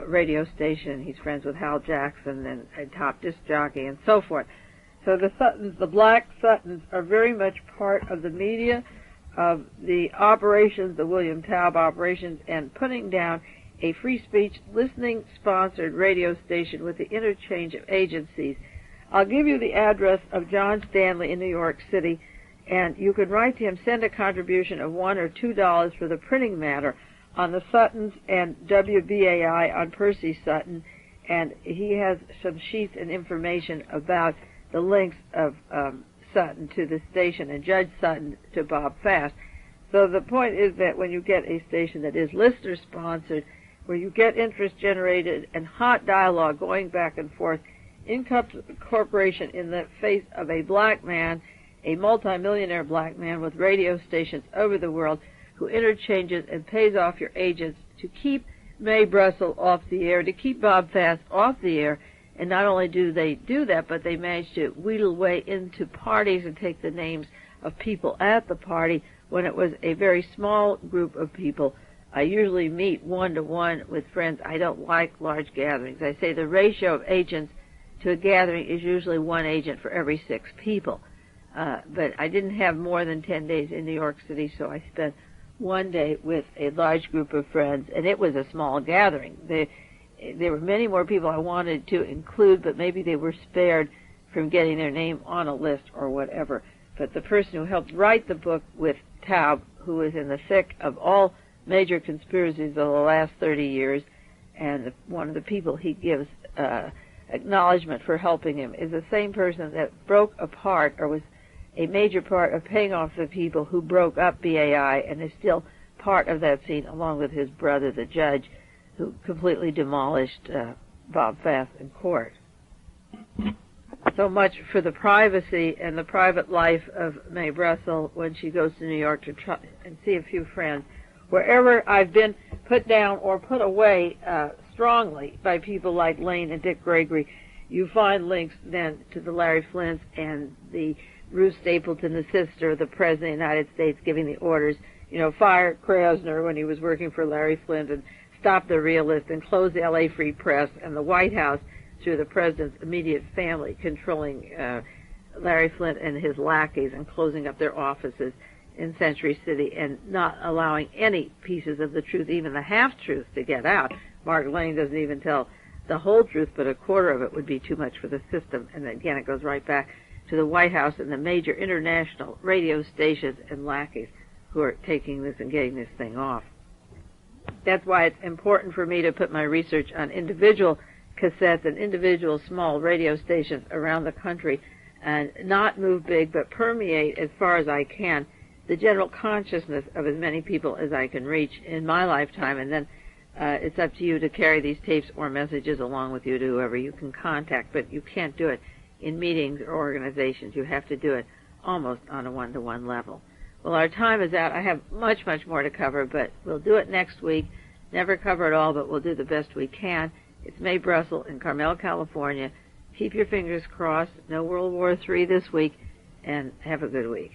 radio station. He's friends with Hal Jackson and a top disc jockey and so forth. So the Suttons, the black Suttons, are very much part of the media, of the operations, the William Taub operations, and putting down a free speech, listening, sponsored radio station with the interchange of agencies. I'll give you the address of John Stanley in New York City, and you can write to him, send a contribution of $1 or $2 for the printing matter on the Suttons and WBAI on Percy Sutton, and he has some sheets and information about the links of Sutton to the station and Judge Sutton to Bob Fass. So the point is that when you get a station that is listener-sponsored, where you get interest generated and hot dialogue going back and forth, incorporation in the face of a black man, a multimillionaire black man with radio stations over the world, who interchanges and pays off your agents to keep Mae Brussell off the air, to keep Bob Fass off the air. And not only do they do that, but they manage to wheedle way into parties and take the names of people at the party when it was a very small group of people. I usually meet one-to-one with friends. I don't like large gatherings. I say the ratio of agents to a gathering is usually one agent for every 6 people. But I didn't have more than 10 days in New York City, so I spent one day with a large group of friends, and it was a small gathering. There were many more people I wanted to include, but maybe they were spared from getting their name on a list or whatever. But the person who helped write the book with Taub, who is in the thick of all major conspiracies of the last 30 years, and one of the people he gives acknowledgement for helping him, is the same person that broke apart or was a major part of paying off the people who broke up BAI and is still part of that scene, along with his brother, the judge, who completely demolished Bob Fass in court. So much for the privacy and the private life of Mae Brussell when she goes to New York to try and see a few friends. Wherever I've been put down or put away strongly by people like Lane and Dick Gregory, you find links then to the Larry Flynt's and the Ruth Stapleton, the sister of the President of the United States, giving the orders. You know, fire Krasner when he was working for Larry Flynt, and stop the realist and close the LA Free Press and the White House through the president's immediate family, controlling Larry Flynt and his lackeys and closing up their offices in Century City and not allowing any pieces of the truth, even the half-truth, to get out. Mark Lane doesn't even tell the whole truth, but a quarter of it would be too much for the system. And again, it goes right back to the White House and the major international radio stations and lackeys who are taking this and getting this thing off. That's why it's important for me to put my research on individual cassettes and individual small radio stations around the country and not move big, but permeate as far as I can the general consciousness of as many people as I can reach in my lifetime. And then it's up to you to carry these tapes or messages along with you to whoever you can contact, but you can't do it in meetings or organizations. You have to do it almost on a one-to-one level. Well, our time is out. I have much, much more to cover, but we'll do it next week. Never cover it all, but we'll do the best we can. It's Mae Brussell in Carmel, California. Keep your fingers crossed. No World War III this week, and have a good week.